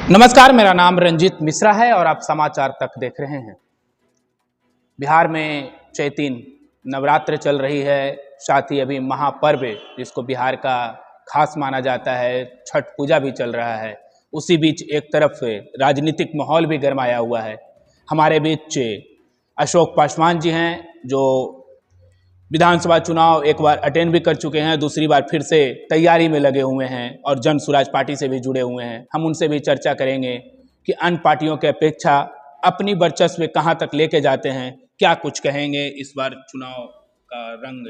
नमस्कार, मेरा नाम रंजीत मिश्रा है और आप समाचार तक देख रहे हैं। बिहार में चैती नवरात्र चल रही है, साथ ही अभी महापर्व जिसको बिहार का खास माना जाता है, छठ पूजा भी चल रहा है। उसी बीच एक तरफ राजनीतिक माहौल भी गरमाया हुआ है। हमारे बीच अशोक पासवान जी हैं, जो विधानसभा चुनाव एक बार अटेंड भी कर चुके हैं, दूसरी बार फिर से तैयारी में लगे हुए हैं और जन सुराज पार्टी से भी जुड़े हुए हैं। हम उनसे भी चर्चा करेंगे कि अन्य पार्टियों के अपेक्षा अपनी वर्चस्व कहां तक लेके जाते हैं, क्या कुछ कहेंगे। इस बार चुनाव का रंग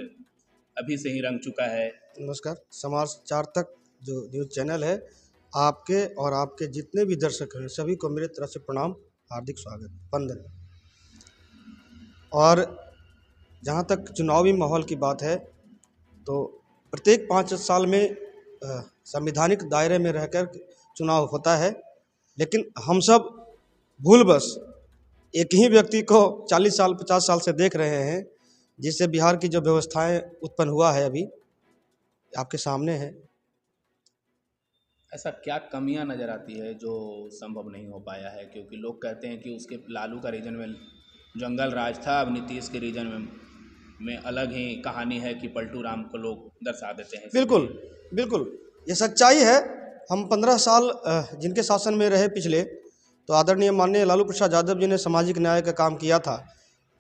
अभी से ही रंग चुका है। नमस्कार, समाचार तक जो न्यूज़ चैनल है, आपके और आपके जितने भी दर्शक हैं सभी को मेरे तरफ से प्रणाम, हार्दिक स्वागत, वंदन। और जहाँ तक चुनावी माहौल की बात है तो प्रत्येक 5 साल में संवैधानिक दायरे में रहकर चुनाव होता है, लेकिन हम सब भूलवश एक ही व्यक्ति को 40 साल 50 साल से देख रहे हैं, जिससे बिहार की जो व्यवस्थाएं उत्पन्न हुआ है अभी आपके सामने है। ऐसा क्या कमियां नज़र आती है जो संभव नहीं हो पाया है? क्योंकि लोग कहते हैं कि उसके लालू का रीजन में जंगल राज था, अब नीतीश के रीजन में अलग ही कहानी है कि पलटू राम को लोग दर्शा देते हैं। बिल्कुल बिल्कुल, ये सच्चाई है। हम 15 साल जिनके शासन में रहे पिछले, तो आदरणीय माननीय लालू प्रसाद यादव जी ने सामाजिक न्याय का काम किया था,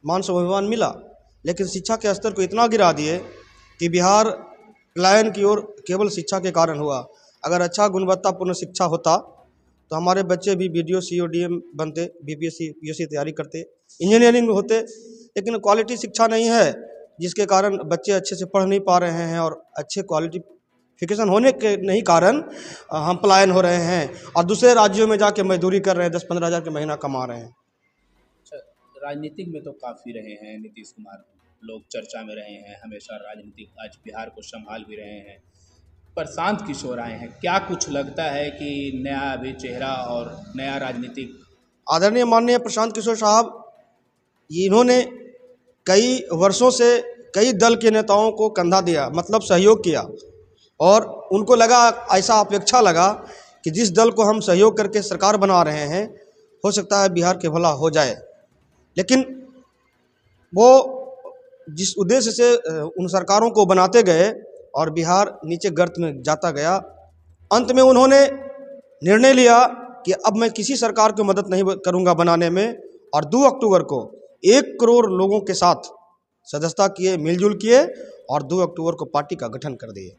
मान स्वाभिमान मिला, लेकिन शिक्षा के स्तर को इतना गिरा दिए कि बिहार पलायन की ओर केवल शिक्षा के कारण हुआ। अगर अच्छा गुणवत्तापूर्ण शिक्षा होता तो हमारे बच्चे भी BDO CO DM बनते, BPSC PSC तैयारी करते, इंजीनियरिंग में होते, लेकिन क्वालिटी शिक्षा नहीं है, जिसके कारण बच्चे अच्छे से पढ़ नहीं पा रहे हैं और अच्छे क्वालिफिकेशन होने के नहीं कारण हम पलायन हो रहे हैं और दूसरे राज्यों में जाके मजदूरी कर रहे हैं, 10-15 हज़ार के महीना कमा रहे हैं। अच्छा, राजनीतिक में तो काफ़ी रहे हैं नीतीश कुमार, लोग चर्चा में रहे हैं हमेशा, राजनीतिक आज बिहार को संभाल भी रहे हैं। प्रशांत किशोर आए हैं, क्या कुछ लगता है कि नया अभी चेहरा और नया राजनीतिक? आदरणीय माननीय प्रशांत किशोर साहब, इन्होंने कई वर्षों से कई दल के नेताओं को कंधा दिया, मतलब सहयोग किया, और उनको लगा, ऐसा अपेक्षा लगा कि जिस दल को हम सहयोग करके सरकार बना रहे हैं, हो सकता है बिहार के भला हो जाए। लेकिन वो जिस उद्देश्य से उन सरकारों को बनाते गए और बिहार नीचे गर्त में जाता गया, अंत में उन्होंने निर्णय लिया कि अब मैं किसी सरकार की मदद नहीं करूंगा बनाने में, और 2 अक्टूबर को 1 करोड़ लोगों के साथ सदस्यता किए, मिलजुल किए और 2 अक्टूबर को पार्टी का गठन कर दिए,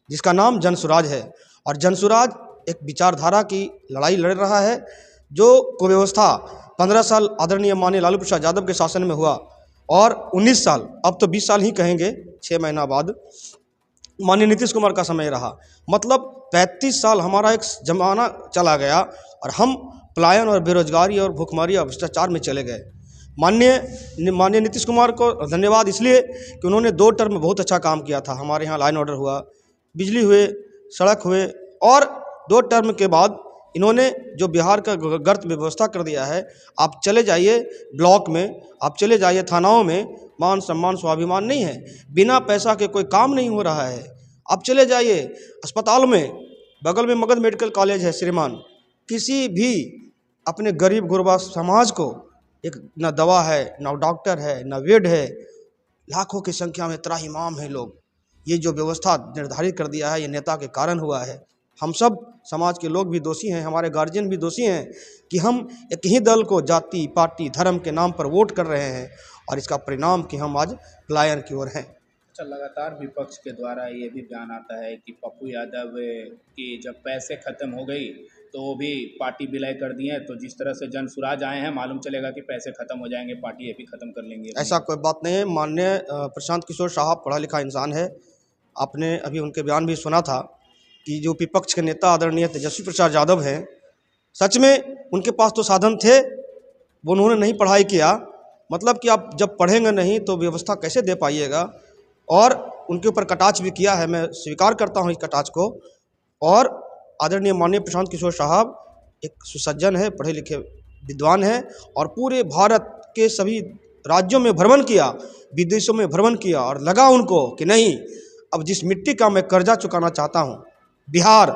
जिसका नाम जन सुराज है। और जन सुराज एक विचारधारा की लड़ाई लड़ रहा है, जो कुव्यवस्था 15 साल आदरणीय माननीय लालू प्रसाद यादव के शासन में हुआ और 19 साल, अब तो 20 साल ही कहेंगे, 6 महीना बाद माननीय नीतीश कुमार का समय रहा, मतलब 35 साल हमारा एक जमाना चला गया और हम पलायन और बेरोजगारी और भुखमरी और भ्रष्टाचार में चले गए। माननीय नीतीश कुमार को धन्यवाद इसलिए कि उन्होंने 2 टर्म में बहुत अच्छा काम किया था। हमारे यहाँ लाइन ऑर्डर हुआ, बिजली हुए, सड़क हुए, और 2 टर्म के बाद इन्होंने जो बिहार का गर्त व्यवस्था कर दिया है, आप चले जाइए ब्लॉक में, आप चले जाइए थानाओं में, मान सम्मान स्वाभिमान नहीं है, बिना पैसा के कोई काम नहीं हो रहा है। आप चले जाइए अस्पताल में, बगल में मगध मेडिकल कॉलेज है श्रीमान, किसी भी अपने गरीब गुरबा समाज को एक न दवा है, न डॉक्टर है, न बेड है, लाखों की संख्या में त्राहिमाम है लोग। ये जो व्यवस्था निर्धारित कर दिया है, ये नेता के कारण हुआ है। हम सब समाज के लोग भी दोषी हैं, हमारे गार्जियन भी दोषी हैं कि हम एक ही दल को जाति पार्टी धर्म के नाम पर वोट कर रहे हैं, और इसका परिणाम कि हम आज पलायन की ओर हैं। अच्छा, लगातार विपक्ष के द्वारा ये भी बयान आता है कि पप्पू यादव की जब पैसे खत्म हो गई तो वो भी पार्टी विलय कर दिए, तो जिस तरह से जन सुराज आए हैं, मालूम चलेगा कि पैसे खत्म हो जाएंगे, पार्टी ये भी खत्म कर लेंगे। ऐसा कोई बात नहीं है। माननीय प्रशांत किशोर साहब पढ़ा लिखा इंसान है, आपने अभी उनके बयान भी सुना था कि जो विपक्ष के नेता आदरणीय तेजस्वी प्रसाद यादव हैं, सच में उनके पास तो साधन थे, वो उन्होंने नहीं पढ़ाई किया, मतलब कि आप जब पढ़ेंगे नहीं तो व्यवस्था कैसे दे पाइएगा। और उनके ऊपर कटाक्ष भी किया है, मैं स्वीकार करता हूं इस कटाक्ष को। और आदरणीय माननीय प्रशांत किशोर साहब एक सुसज्जन है, पढ़े लिखे विद्वान हैं, और पूरे भारत के सभी राज्यों में भ्रमण किया, विदेशों में भ्रमण किया, और लगा उनको कि नहीं, अब जिस मिट्टी का मैं कर्जा चुकाना चाहता हूँ, बिहार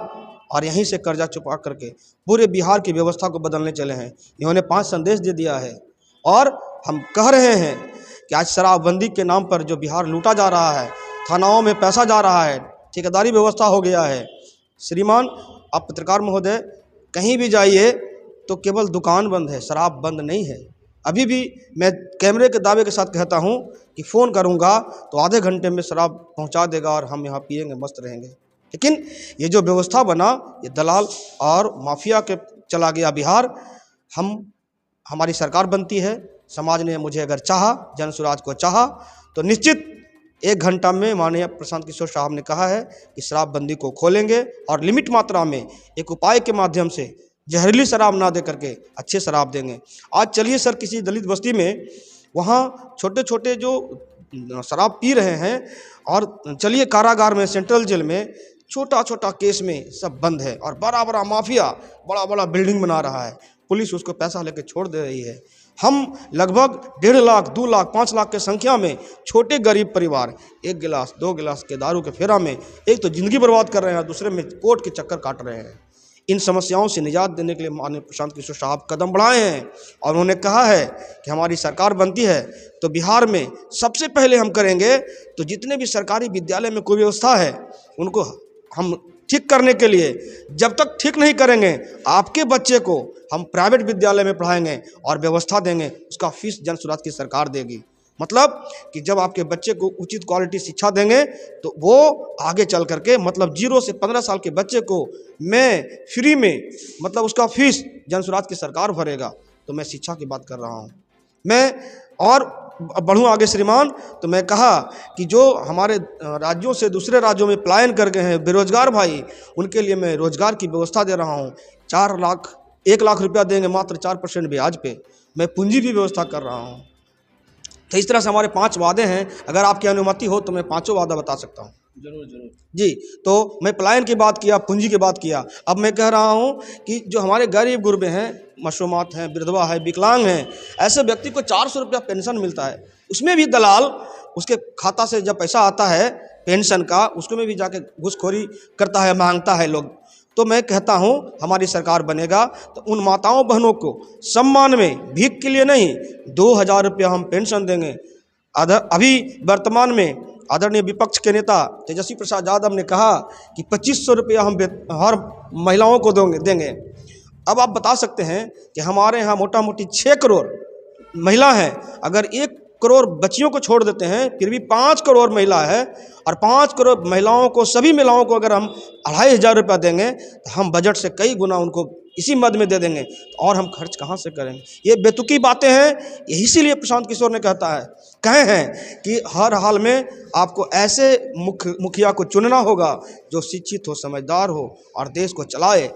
और यहीं से कर्जा चुका करके पूरे बिहार की व्यवस्था को बदलने चले हैं। इन्होंने 5 संदेश दे दिया है और हम कह रहे हैं कि आज शराबबंदी के नाम पर जो बिहार लूटा जा रहा है, थानाओं में पैसा जा रहा है, ठेकेदारी व्यवस्था हो गया है। श्रीमान, आप पत्रकार महोदय कहीं भी जाइए तो केवल दुकान बंद है, शराब बंद नहीं है। अभी भी मैं कैमरे के दावे के साथ कहता हूं कि फ़ोन करूंगा तो आधे घंटे में शराब पहुंचा देगा और हम यहां पिएंगे, मस्त रहेंगे। लेकिन ये जो व्यवस्था बना, ये दलाल और माफिया के चला गया बिहार। हमारी सरकार बनती है, समाज ने मुझे अगर चाहा, जन सुराज को चाहा, तो निश्चित 1 घंटा में माननीय प्रशांत किशोर साहब ने कहा है कि शराबबंदी को खोलेंगे और लिमिट मात्रा में एक उपाय के माध्यम से जहरीली शराब ना दे करके अच्छे शराब देंगे। आज चलिए सर किसी दलित बस्ती में, वहाँ छोटे छोटे जो शराब पी रहे हैं, और चलिए कारागार में, सेंट्रल जेल में छोटा छोटा केस में सब बंद है और बड़ा बड़ा माफिया बड़ा बड़ा बिल्डिंग बना रहा है, पुलिस उसको पैसा लेके छोड़ दे रही है। हम लगभग 1.5 लाख, 2 लाख, 5 लाख के संख्या में छोटे गरीब परिवार 1 गिलास 2 गिलास के दारू के फेरा में एक तो ज़िंदगी बर्बाद कर रहे हैं, दूसरे में कोर्ट के चक्कर काट रहे हैं। इन समस्याओं से निजात देने के लिए माननीय प्रशांत किशोर साहब कदम बढ़ाए हैं और उन्होंने कहा है कि हमारी सरकार बनती है तो बिहार में सबसे पहले हम करेंगे तो जितने भी सरकारी विद्यालय में कोई व्यवस्था है उनको हम ठीक करने के लिए, जब तक ठीक नहीं करेंगे आपके बच्चे को हम प्राइवेट विद्यालय में पढ़ाएंगे और व्यवस्था देंगे, उसका फीस जन सुराज की सरकार देगी। मतलब कि जब आपके बच्चे को उचित क्वालिटी शिक्षा देंगे तो वो आगे चल करके, मतलब 0 से 15 साल के बच्चे को मैं फ्री में, मतलब उसका फीस जन सुराज की सरकार भरेगा। तो मैं शिक्षा की बात कर रहा हूँ। मैं और बढ़ूँ आगे श्रीमान, तो मैं कहा कि जो हमारे राज्यों से दूसरे राज्यों में पलायन कर गए हैं बेरोजगार भाई, उनके लिए मैं रोजगार की व्यवस्था दे रहा हूँ। 1 लाख रुपया देंगे मात्र 4% ब्याज पे। मैं पूंजी भी व्यवस्था कर रहा हूँ। तो इस तरह से हमारे 5 वादे हैं। अगर आपकी अनुमति हो तो मैं 5 वादा बता सकता हूँ। जरूर जरूर जी। तो मैं पलायन की बात किया, पूंजी की बात किया। अब मैं कह रहा हूँ कि जो हमारे गरीब गुरबे हैं, मशरूमात हैं, विधवा है, विकलांग हैं, ऐसे व्यक्ति को 400 रुपया पेंशन मिलता है। उसमें भी दलाल उसके खाता से जब पैसा आता है पेंशन का, उसको में भी जाके घूसखोरी करता है, मांगता है लोग। तो मैं कहता हूँ हमारी सरकार बनेगा तो उन माताओं बहनों को सम्मान में, भीख के लिए नहीं, 2000 रुपया हम पेंशन देंगे। अभी वर्तमान में आदरणीय विपक्ष के नेता तेजस्वी प्रसाद यादव ने कहा कि 2500 रुपया हम हर महिलाओं को देंगे। अब आप बता सकते हैं कि हमारे यहाँ मोटा मोटी 6 करोड़ महिला हैं। अगर 1 करोड़ बच्चियों को छोड़ देते हैं फिर भी 5 करोड़ महिला है, और 5 करोड़ महिलाओं को, सभी महिलाओं को अगर हम 2500 रुपया देंगे तो हम बजट से कई गुना उनको इसी मद में दे देंगे। और हम खर्च कहाँ से करेंगे? ये बेतुकी बातें हैं। यही इसीलिए प्रशांत किशोर ने कहे हैं कि हर हाल में आपको ऐसे मुखिया को चुनना होगा जो शिक्षित हो, समझदार हो और देश को चलाए।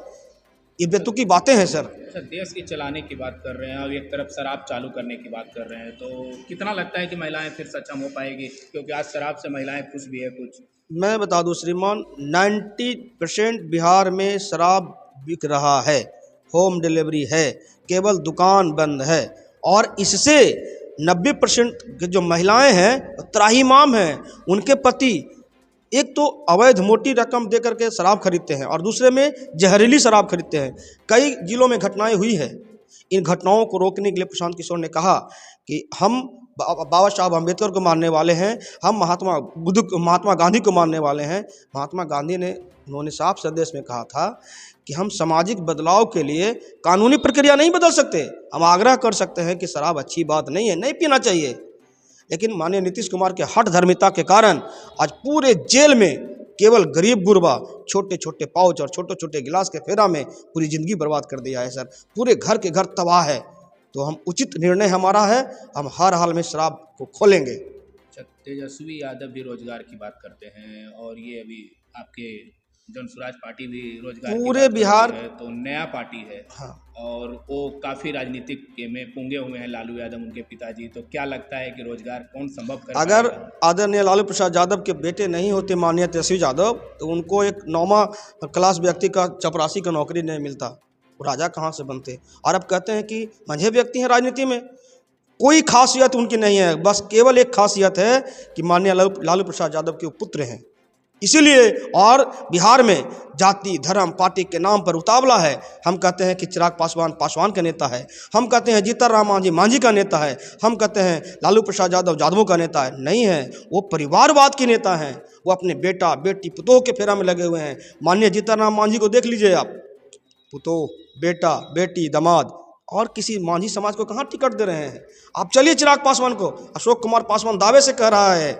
ये बेतुकी बातें हैं सर। अच्छा, देश की चलाने की बात कर रहे हैं और एक तरफ शराब चालू करने की बात कर रहे हैं, तो कितना लगता है कि महिलाएं फिर सक्षम हो पाएगी? क्योंकि आज शराब से महिलाएं खुश भी है कुछ। मैं बता दूं श्रीमान, 90% बिहार में शराब बिक रहा है, होम डिलीवरी है, केवल दुकान बंद है। और इससे 90% की जो महिलाएं हैं त्राहिमाम हैं। उनके पति एक तो अवैध मोटी रकम दे करके शराब खरीदते हैं और दूसरे में जहरीली शराब खरीदते हैं। कई जिलों में घटनाएं हुई है। इन घटनाओं को रोकने के लिए प्रशांत किशोर ने कहा कि हम बाबा साहब अम्बेडकर को मानने वाले हैं, हम महात्मा गांधी को मानने वाले हैं। महात्मा गांधी ने, उन्होंने साफ संदेश में कहा था कि हम सामाजिक बदलाव के लिए कानूनी प्रक्रिया नहीं बदल सकते। हम आग्रह कर सकते हैं कि शराब अच्छी बात नहीं है, नहीं पीना चाहिए। लेकिन माननीय नीतीश कुमार के हठ धर्मिता के कारण आज पूरे जेल में केवल गरीब गुरबा छोटे छोटे पाउच और छोटे छोटे गिलास के फेरा में पूरी ज़िंदगी बर्बाद कर दिया है सर। पूरे घर के घर तबाह है। तो हम उचित निर्णय हमारा है, हम हर हाल में शराब को खोलेंगे। तेजस्वी यादव भी रोजगार की बात करते हैं और ये अभी आपके जन सुराज पार्टी भी रोजगार पूरे बिहार है, तो नया पार्टी है। हाँ। और वो काफ़ी राजनीतिक में पुंगे हुए हैं, लालू यादव उनके पिताजी। तो क्या लगता है कि रोजगार कौन संभव कर अगर पाएगा? आदरणीय लालू प्रसाद यादव के बेटे नहीं होते माननीय तेजस्वी यादव, तो उनको एक 9वां क्लास व्यक्ति का चपरासी का नौकरी नहीं मिलता। वो राजा कहाँ से बनते? और अब कहते हैं कि मंझे व्यक्ति हैं राजनीति में। कोई खासियत उनकी नहीं है, बस केवल एक खासियत है कि माननीय लालू प्रसाद यादव के पुत्र हैं। इसीलिए और बिहार में जाति धर्म पार्टी के नाम पर उतावला है। हम कहते हैं कि चिराग पासवान पासवान का नेता है, हम कहते हैं जीतन राम मांझी मांझी का नेता है, हम कहते हैं लालू प्रसाद यादव यादवों का नेता है। नहीं है, वो परिवारवाद के नेता हैं। वो अपने बेटा बेटी पुतोह के फेरा में लगे हुए हैं। माननीय जीतन राम मांझी को देख लीजिए आप, पुतोह बेटा बेटी दामाद, और किसी मांझी समाज को कहाँ टिकट दे रहे हैं। आप चलिए चिराग पासवान को, अशोक कुमार पासवान दावे से कह रहा है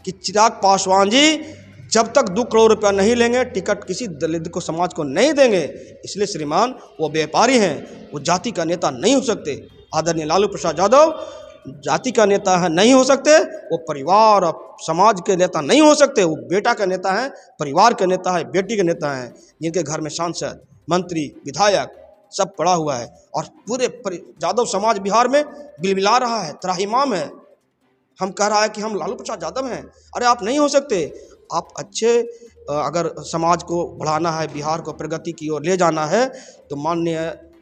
कि चिराग पासवान जी जब तक 2 करोड़ रुपया नहीं लेंगे टिकट किसी दलित को समाज को नहीं देंगे। इसलिए श्रीमान वो व्यापारी हैं, वो जाति का नेता नहीं हो सकते। आदरणीय लालू प्रसाद यादव जाति का नेता है, नहीं हो सकते। वो परिवार और समाज के नेता नहीं हो सकते। वो बेटा का नेता है, परिवार का नेता है, बेटी के नेता हैं, जिनके घर में सांसद मंत्री विधायक सब पड़ा हुआ है। और पूरे यादव समाज बिहार में बिलबिला रहा है, त्राहिमाम है। हम कह रहा है कि हम लालू प्रसाद यादव हैं। अरे आप नहीं हो सकते। आप अच्छे अगर समाज को बढ़ाना है, बिहार को प्रगति की ओर ले जाना है, तो माननीय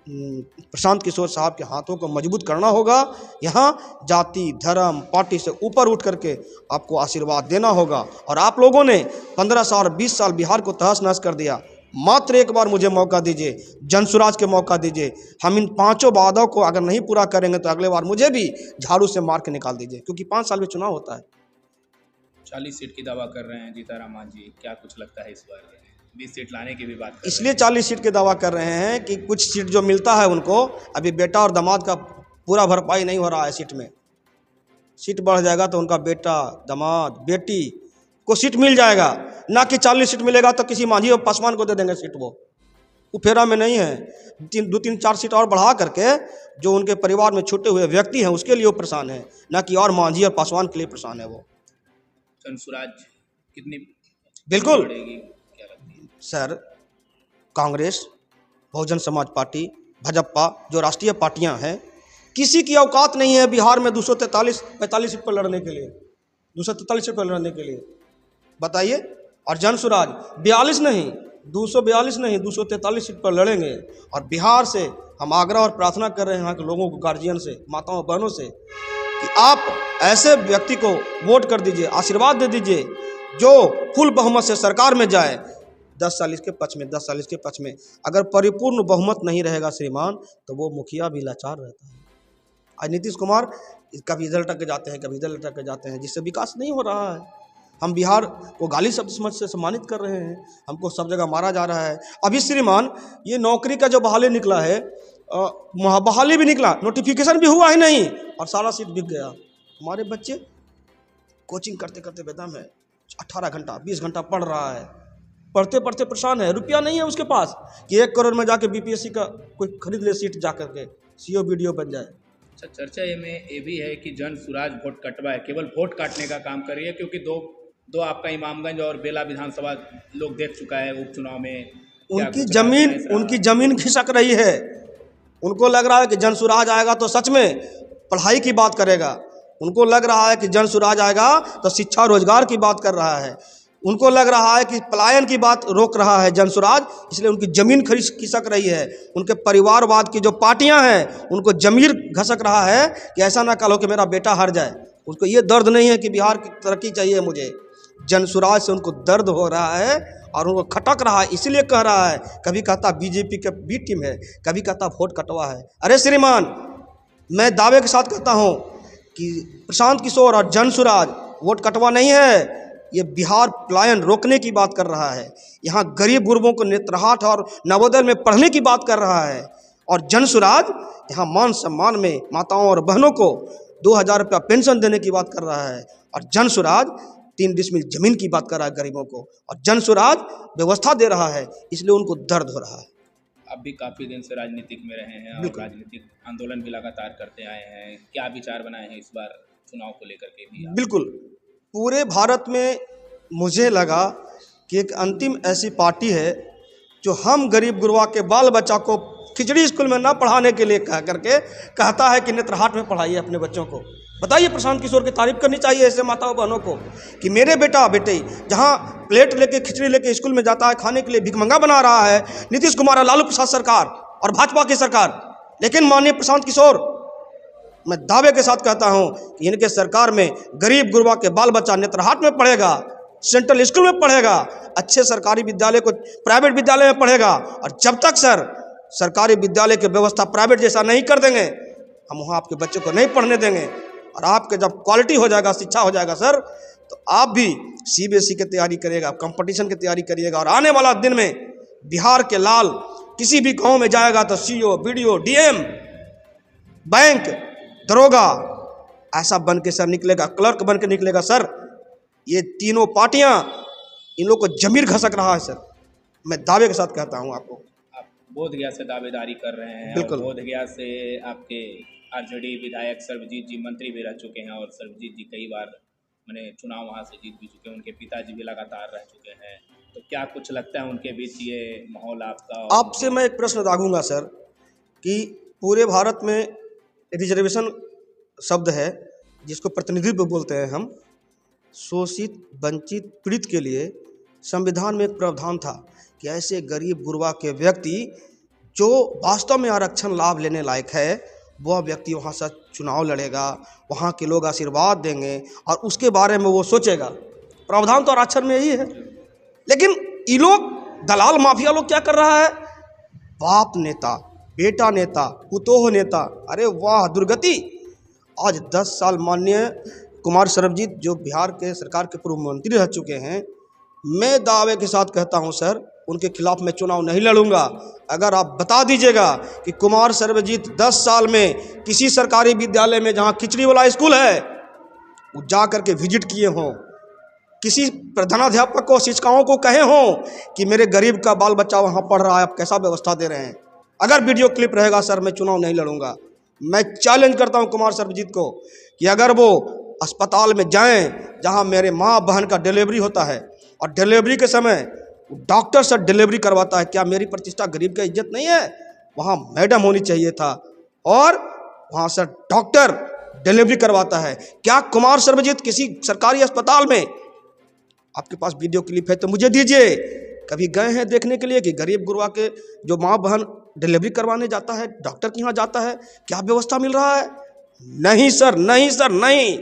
प्रशांत किशोर साहब के हाथों को मजबूत करना होगा। यहाँ जाति धर्म पार्टी से ऊपर उठ करके आपको आशीर्वाद देना होगा। और आप लोगों ने 15 साल 20 साल बिहार को तहस नहस कर दिया। मात्र एक बार मुझे मौका दीजिए, जनसुराज के मौका दीजिए। हम इन 5 वादों को अगर नहीं पूरा करेंगे तो अगले बार मुझे भी झाड़ू से मार के निकाल दीजिए, क्योंकि 5 साल में चुनाव होता है। 40 सीट की दावा कर रहे हैं जीतन राम मांझी, क्या कुछ लगता है इस बार 20 सीट लाने की भी बात कर इसलिए 40 सीट के दावा कर रहे हैं कि कुछ सीट जो मिलता है उनको, अभी बेटा और दामाद का पूरा भरपाई नहीं हो रहा है सीट में। सीट बढ़ जाएगा तो उनका बेटा दामाद बेटी को सीट मिल जाएगा, ना कि 40 सीट मिलेगा तो किसी मांझी और पासवान को दे देंगे सीट। वो फेरा में नहीं है। 2-3-4 सीट और बढ़ा करके जो उनके परिवार में छूटे हुए व्यक्ति हैं उसके लिए वो परेशान है, ना कि और मांझी और पासवान के लिए परेशान है। वो जनसुराज कितनी बिल्कुल क्या लगती है सर, कांग्रेस बहुजन समाज पार्टी भाजपा जो राष्ट्रीय पार्टियां हैं, किसी की औकात नहीं है बिहार में 243-45 सीट पर लड़ने के लिए, 243 सीट पर लड़ने के लिए, बताइए। और जनसुराज 42 नहीं 242 नहीं 243 सीट पर लड़ेंगे। और बिहार से हम आग्रह और प्रार्थना कर रहे हैं यहाँ के लोगों को, गार्जियन से, माताओं बहनों से, कि आप ऐसे व्यक्ति को वोट कर दीजिए, आशीर्वाद दे दीजिए जो फुल बहुमत से सरकार में जाए। 10 साल इसके पक्ष में, 10 साल इसके पक्ष में। अगर परिपूर्ण बहुमत नहीं रहेगा श्रीमान, तो वो मुखिया भी लाचार रहता है। आज नीतीश कुमार कभी इधर लटक के जाते हैं, कभी इधर लटक के जाते हैं, जिससे विकास नहीं हो रहा है। हम बिहार को गाली शब्द से सम्मानित कर रहे हैं, हमको सब जगह मारा जा रहा है। अभी श्रीमान ये नौकरी का जो बहाली निकला है, बहाली भी निकला, नोटिफिकेशन भी हुआ ही नहीं, और सारा सीट बिक गया। हमारे बच्चे कोचिंग करते करते बेदम है, 18 घंटा 20 घंटा पढ़ रहा है, पढ़ते पढ़ते परेशान है। रुपया नहीं है उसके पास कि 1 करोड़ में जाके बीपीएससी का कोई खरीद ले सीट जा करके, सीओ वीडियो बन जाए। अच्छा, चर्चा ये भी है कि जनसुराज वोट कटवा है, केवल वोट काटने का काम कर रही है, क्योंकि दो आपका इमामगंज और बेला विधानसभा लोग देख चुका है उपचुनाव में। उनकी जमीन खिसक रही है। उनको लग रहा है कि जनसुराज आएगा तो सच में पढ़ाई की बात करेगा। उनको लग रहा है कि जनसुराज आएगा तो शिक्षा रोजगार की बात कर रहा है। उनको लग रहा है कि पलायन की बात रोक रहा है जनसुराज, इसलिए उनकी ज़मीन खिसक रही है। उनके परिवारवाद की जो पार्टियां हैं उनको ज़मीर घसक रहा है कि ऐसा ना कल हो कि मेरा बेटा हार जाए। उनको ये दर्द नहीं है कि बिहार की तरक्की चाहिए मुझे। जनसुराज से उनको दर्द हो रहा है और उनको खटक रहा है, इसलिए कह रहा है। कभी कहता बीजेपी का बी टीम है, कभी कहता वोट कटवा है। अरे श्रीमान, मैं दावे के साथ कहता हूँ कि प्रशांत किशोर और जनसुराज वोट कटवा नहीं है, ये बिहार पलायन रोकने की बात कर रहा है। यहाँ गरीब गुरबों को नेत्रहाट और नवोदय में पढ़ने की बात कर रहा है। और जनसुराज यहाँ मान सम्मान में माताओं और बहनों को 2000 रुपया पेंशन देने की बात कर रहा है। और जनसुराज 3 डिसमिल जमीन की बात कर रहा है गरीबों को। और जनसुराज व्यवस्था दे रहा है, इसलिए उनको दर्द हो रहा है। आप भी काफ़ी दिन से राजनीतिक में रहे हैं और राजनीतिक आंदोलन भी लगातार करते आए हैं, क्या विचार बनाए हैं इस बार चुनाव को लेकर के भी? बिल्कुल, पूरे भारत में मुझे लगा कि एक अंतिम ऐसी पार्टी है जो हम गरीब गुरबा के बाल बच्चा को खिचड़ी स्कूल में ना पढ़ाने के लिए कह करके कहता है कि नेत्रहाट में पढ़ाइए अपने बच्चों को। बताइए, प्रशांत किशोर की तारीफ करनी चाहिए ऐसे माताओं बहनों को कि मेरे बेटा बेटे जहाँ प्लेट लेके खिचड़ी लेके स्कूल में जाता है, खाने के लिए भिखमंगा बना रहा है नीतीश कुमार और लालू प्रसाद सरकार और भाजपा की सरकार। लेकिन माननीय प्रशांत किशोर, मैं दावे के साथ कहता हूं कि इनके सरकार में गरीब गुरबा के बाल बच्चा नेत्रहाट में पढ़ेगा। सेंट्रल स्कूल में पढ़ेगा, अच्छे सरकारी विद्यालय को प्राइवेट विद्यालय में पढ़ेगा। और जब तक सर सरकारी विद्यालय की व्यवस्था प्राइवेट जैसा नहीं कर देंगे, हम वहाँ आपके बच्चे को नहीं पढ़ने देंगे। और आपके जब क्वालिटी हो जाएगा, शिक्षा हो जाएगा सर, तो आप भी CBSE की तैयारी करिएगा, कंपटीशन की तैयारी करिएगा। और आने वाला दिन में बिहार के लाल किसी भी गांव में जाएगा तो CO, BDO, DM, बैंक, दरोगा ऐसा बन के सर निकलेगा, क्लर्क बन के निकलेगा सर। ये तीनों पार्टियां इन लोग को जमीर घसक रहा है सर, मैं दावे के साथ कहता हूं आपको। आप बोधगया से दावेदारी कर रहे हैं। बिल्कुल। और बोधगया से आपके RJD विधायक सर्वजीत जी मंत्री भी रह चुके हैं, और सर्वजीत जी कई बार मैंने चुनाव वहाँ से जीत भी चुके हैं, उनके पिताजी भी लगातार रह चुके हैं। तो क्या कुछ लगता है उनके बीच ये माहौल आपका? आपसे मैं एक प्रश्न दागूंगा सर कि पूरे भारत में रिजर्वेशन शब्द है जिसको प्रतिनिधित्व बोलते हैं हम, शोषित, वंचित, पीड़ित के लिए संविधान में एक प्रावधान था कि ऐसे गरीब गुरबा के व्यक्ति जो वास्तव में आरक्षण लाभ लेने लायक है, वह व्यक्ति वहाँ से चुनाव लड़ेगा, वहाँ के लोग आशीर्वाद देंगे और उसके बारे में वो सोचेगा। प्रावधान तो आरक्षण में यही है। लेकिन ये लोग दलाल माफिया लोग क्या कर रहा है, बाप नेता, बेटा नेता, पुतोह नेता, अरे वाह दुर्गति। आज 10 साल माननीय कुमार सर्वजीत जो बिहार के सरकार के पूर्व मंत्री रह चुके हैं, मैं दावे के साथ कहता हूं सर उनके खिलाफ मैं चुनाव नहीं लड़ूंगा। अगर आप बता दीजिएगा कि कुमार सर्वजीत 10 साल में किसी सरकारी विद्यालय में जहां खिचड़ी वाला स्कूल है वो जा करके विजिट किए हों, किसी प्रधानाध्यापक को, शिक्षिकाओं को कहे हों कि मेरे गरीब का बाल बच्चा वहाँ पढ़ रहा है, आप कैसा व्यवस्था दे रहे हैं, अगर वीडियो क्लिप रहेगा सर मैं चुनाव नहीं लड़ूंगा। मैं चैलेंज करता हूँ कुमार सर्वजीत को कि अगर वो अस्पताल में जाएं जहाँ मेरे माँ बहन का डिलीवरी होता है और डिलीवरी के समय डॉक्टर से डिलीवरी करवाता है, क्या मेरी प्रतिष्ठा गरीब का इज्जत नहीं है? वहाँ मैडम होनी चाहिए था और वहाँ से डॉक्टर डिलीवरी करवाता है। क्या कुमार सर्वजीत किसी सरकारी अस्पताल में, आपके पास वीडियो क्लिप है तो मुझे दीजिए, कभी गए हैं देखने के लिए कि गरीब गुरबा के जो माँ बहन डिलीवरी करवाने जाता है, डॉक्टर के यहाँ जाता है, क्या व्यवस्था मिल रहा है? नहीं सर, नहीं सर, नहीं।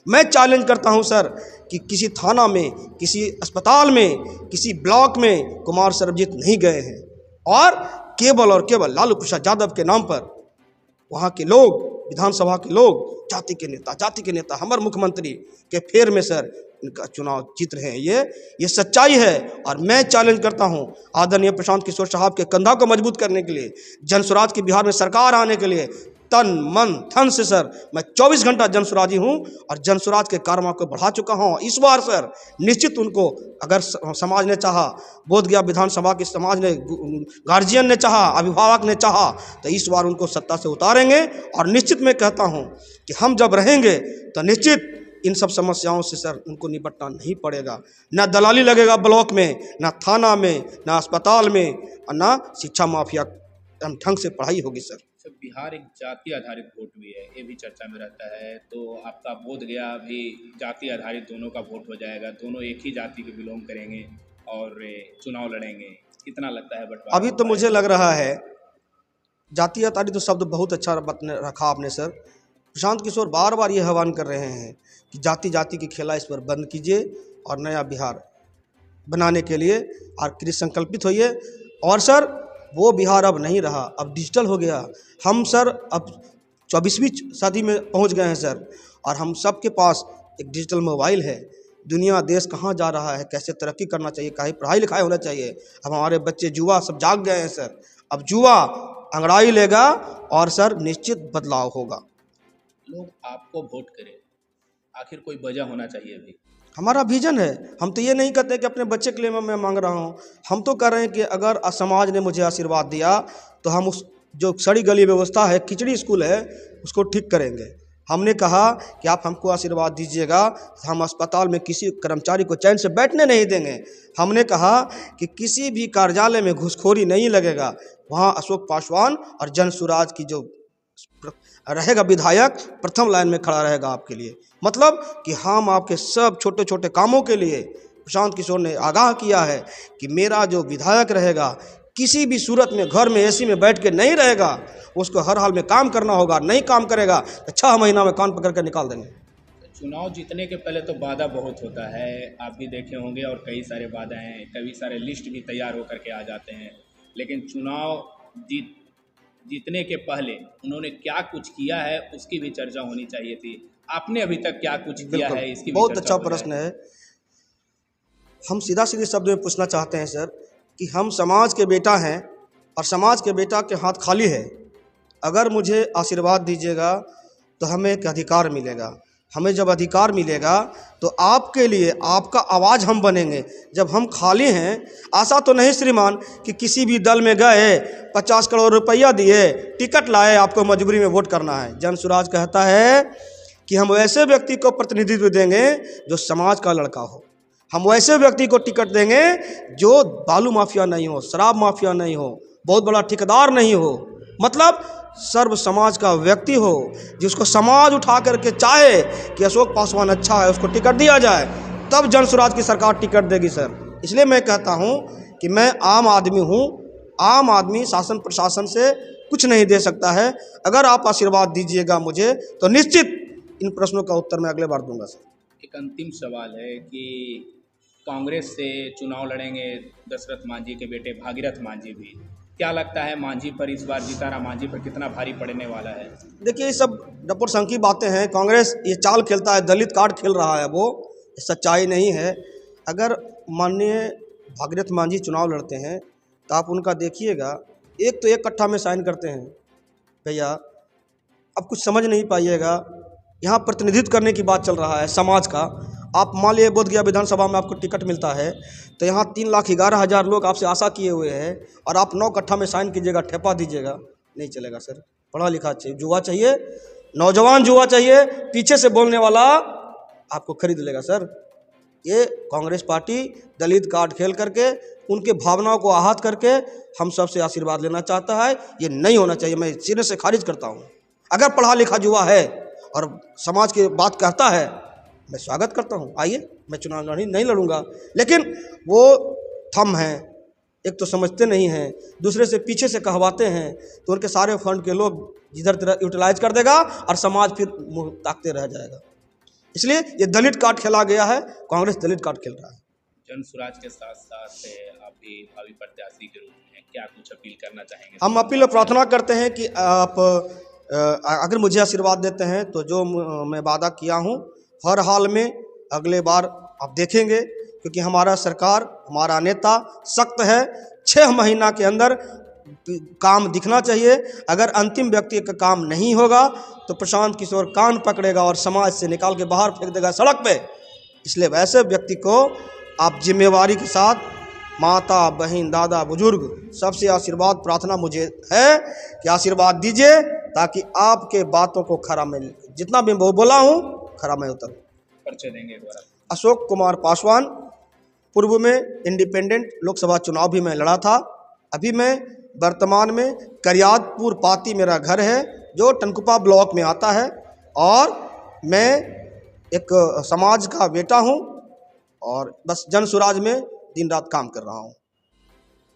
मैं चैलेंज करता हूं सर कि किसी थाना में, किसी अस्पताल में, किसी ब्लॉक में कुमार सर्वजीत नहीं गए हैं और केवल लालू प्रसाद यादव के नाम पर वहाँ के लोग, विधानसभा के लोग, जाति के नेता हमारे मुख्यमंत्री के फेर में सर इनका चुनाव जीत रहे हैं। ये सच्चाई है। और मैं चैलेंज करता हूं आदरणीय प्रशांत किशोर साहब के कंधा को मजबूत करने के लिए, जनसुराज की बिहार में सरकार आने के लिए तन मन धन से सर मैं 24 घंटा जनसुराजी हूं और जनसुराज के कार्यक्रम को बढ़ा चुका हूं। इस बार सर निश्चित उनको अगर समाज ने चाहा, बोधगया विधानसभा के समाज ने, गार्जियन ने चाहा, अभिभावक ने चाहा तो इस बार उनको सत्ता से उतारेंगे। और निश्चित मैं कहता हूं कि हम जब रहेंगे तो निश्चित इन सब समस्याओं से सर उनको निपटना नहीं पड़ेगा। ना दलाली लगेगा ब्लॉक में, ना थाना में, ना अस्पताल में, और ना शिक्षा माफिया ढंग से पढ़ाई होगी सर। बिहार एक जाति आधारित वोट भी है, ये भी चर्चा में रहता है। तो आपका बोधगया भी जाति आधारित दोनों का वोट हो जाएगा, दोनों एक ही जाति के बिलोंग करेंगे और चुनाव लड़ेंगे, कितना लगता है बंटवारा? अभी तो मुझे लग रहा है जाति आधारित तो शब्द बहुत अच्छा रखा आपने सर। प्रशांत किशोर बार बार ये आह्वान कर रहे हैं कि जाति की खेला इस पर बंद कीजिए और नया बिहार बनाने के लिए और कृत संकल्पित होइए। और सर वो बिहार अब नहीं रहा, अब डिजिटल हो गया। हम सर अब 24वीं सदी में पहुंच गए हैं सर, और हम सब के पास एक डिजिटल मोबाइल है। दुनिया देश कहाँ जा रहा है, कैसे तरक्की करना चाहिए, कहीं पढ़ाई लिखाई होना चाहिए। अब हमारे बच्चे जुआ सब जाग गए हैं सर, अब जुआ अंगड़ाई लेगा और सर निश्चित बदलाव होगा। लोग आपको वोट करें, आखिर कोई वजह होना चाहिए भी। हमारा विजन है, हम तो ये नहीं कहते कि अपने बच्चे के लिए मैं मांग रहा हूँ, हम तो कह रहे हैं कि अगर समाज ने मुझे आशीर्वाद दिया तो हम उस जो सड़ी गली व्यवस्था है, खिचड़ी स्कूल है, उसको ठीक करेंगे। हमने कहा कि आप हमको आशीर्वाद दीजिएगा, हम अस्पताल में किसी कर्मचारी को चैन से बैठने नहीं देंगे। हमने कहा कि किसी भी कार्यालय में घूसखोरी नहीं लगेगा, वहाँ अशोक पासवान और जनसुराज की जो रहेगा विधायक प्रथम लाइन में खड़ा रहेगा आपके लिए। मतलब कि हम आपके सब छोटे छोटे कामों के लिए प्रशांत किशोर ने आगाह किया है कि मेरा जो विधायक रहेगा किसी भी सूरत में घर में एसी में बैठ के नहीं रहेगा, उसको हर हाल में काम करना होगा। नहीं काम करेगा तो 6 महीना में कान पकड़ कर निकाल देंगे। चुनाव जीतने के पहले तो वादा बहुत होता है, आप भी देखे होंगे, और कई सारे वादा हैं, कई सारे लिस्ट भी तैयार होकर के आ जाते हैं। लेकिन चुनाव जीतने के पहले उन्होंने क्या कुछ किया है उसकी भी चर्चा होनी चाहिए थी। आपने अभी तक क्या कुछ किया है इसकी भी बहुत चर्चा अच्छा हो जाए। प्रश्न है। हम सीधा सीधे शब्द में पूछना चाहते हैं सर कि हम समाज के बेटा हैं और समाज के बेटा के हाथ खाली है। अगर मुझे आशीर्वाद दीजिएगा तो हमें एक अधिकार मिलेगा। हमें जब अधिकार मिलेगा तो आपके लिए आपका आवाज़ हम बनेंगे। जब हम खाली हैं, ऐसा तो नहीं श्रीमान कि किसी भी दल में गए, 50 करोड़ रुपया दिए, टिकट लाए, आपको मजबूरी में वोट करना है। जन सुराज कहता है कि हम वैसे व्यक्ति को प्रतिनिधित्व देंगे जो समाज का लड़का हो। हम वैसे व्यक्ति को टिकट देंगे जो बालू माफिया नहीं हो, शराब माफिया नहीं हो, बहुत बड़ा ठेकेदार नहीं हो, मतलब सर्व समाज का व्यक्ति हो, जिसको समाज उठा करके चाहे कि अशोक पासवान अच्छा है, उसको टिकट दिया जाए, तब जन सुराज की सरकार टिकट देगी सर। इसलिए मैं कहता हूं कि मैं आम आदमी हूं। आम आदमी शासन प्रशासन से कुछ नहीं दे सकता है। अगर आप आशीर्वाद दीजिएगा मुझे तो निश्चित इन प्रश्नों का उत्तर मैं अगले बार दूंगा सर। एक अंतिम सवाल है कि कांग्रेस से चुनाव लड़ेंगे दशरथ मांझी के बेटे भागीरथ मांझी भी। क्या लगता है मांझी पर इस बार जीताराम मांझी पर कितना भारी पड़ने वाला है? देखिए, ये सब डपर की बातें हैं। कांग्रेस ये चाल खेलता है, दलित कार्ड खेल रहा है, वो सच्चाई नहीं है। अगर माननीय भागीरथ मांझी चुनाव लड़ते हैं तो आप उनका देखिएगा, एक तो एक कट्ठा में साइन करते हैं भैया। अब कुछ समझ नहीं पाइएगा, यहाँ प्रतिनिधित्व करने की बात चल रहा है समाज का। आप मान लिए बोध गया विधानसभा में आपको टिकट मिलता है तो यहाँ 3,11,000 लोग आपसे आशा किए हुए हैं और आप 9 कट्ठा में साइन कीजिएगा, ठेपा दीजिएगा, नहीं चलेगा सर। पढ़ा लिखा चाहिए, जुआ चाहिए, नौजवान जुआ चाहिए, पीछे से बोलने वाला आपको खरीद लेगा सर। ये कांग्रेस पार्टी दलित कार्ड खेल करके उनके भावनाओं को आहत करके हम सबसे आशीर्वाद लेना चाहता है। ये नहीं होना चाहिए, मैं सिरे से खारिज करता हूँ। अगर पढ़ा लिखा जुआ है और समाज की बात कहता है, मैं स्वागत करता हूँ, आइए, मैं चुनाव नहीं लड़ूंगा। लेकिन वो थम हैं, एक तो समझते नहीं हैं, दूसरे से पीछे से कहवाते हैं, तो उनके सारे फंड के लोग जिधर तिधर यूटिलाइज कर देगा और समाज फिर मुँह ताकते रह जाएगा। इसलिए ये दलित कार्ड खेला गया है, कांग्रेस दलित कार्ड खेल रहा है। जन सुराज के साथ साथ आप भी भावी प्रत्याशी के रूप में क्या कुछ अपील करना चाहेंगे? हम अपील और प्रार्थना करते हैं कि आप अगर मुझे आशीर्वाद देते हैं तो जो मैं वादा किया हूँ हर हाल में अगले बार आप देखेंगे, क्योंकि हमारा सरकार, हमारा नेता सख्त है। 6 महीना के अंदर काम दिखना चाहिए। अगर अंतिम व्यक्ति का काम नहीं होगा तो प्रशांत किशोर कान पकड़ेगा और समाज से निकाल के बाहर फेंक देगा सड़क पे। इसलिए वैसे व्यक्ति को आप जिम्मेवारी के साथ, माता बहन दादा बुजुर्ग सबसे आशीर्वाद प्रार्थना मुझे है कि आशीर्वाद दीजिए ताकि आपके बातों को खरा में, जितना भी बोला हूँ खरा में उतर। परिचय देंगे एक बार? अशोक कुमार पासवान, पूर्व में इंडिपेंडेंट लोकसभा चुनाव भी मैं लड़ा था। अभी मैं वर्तमान में करियादपुर पाती मेरा घर है जो टनकुपा ब्लॉक में आता है, और मैं एक समाज का बेटा हूँ और बस जन सुराज में दिन रात काम कर रहा हूँ।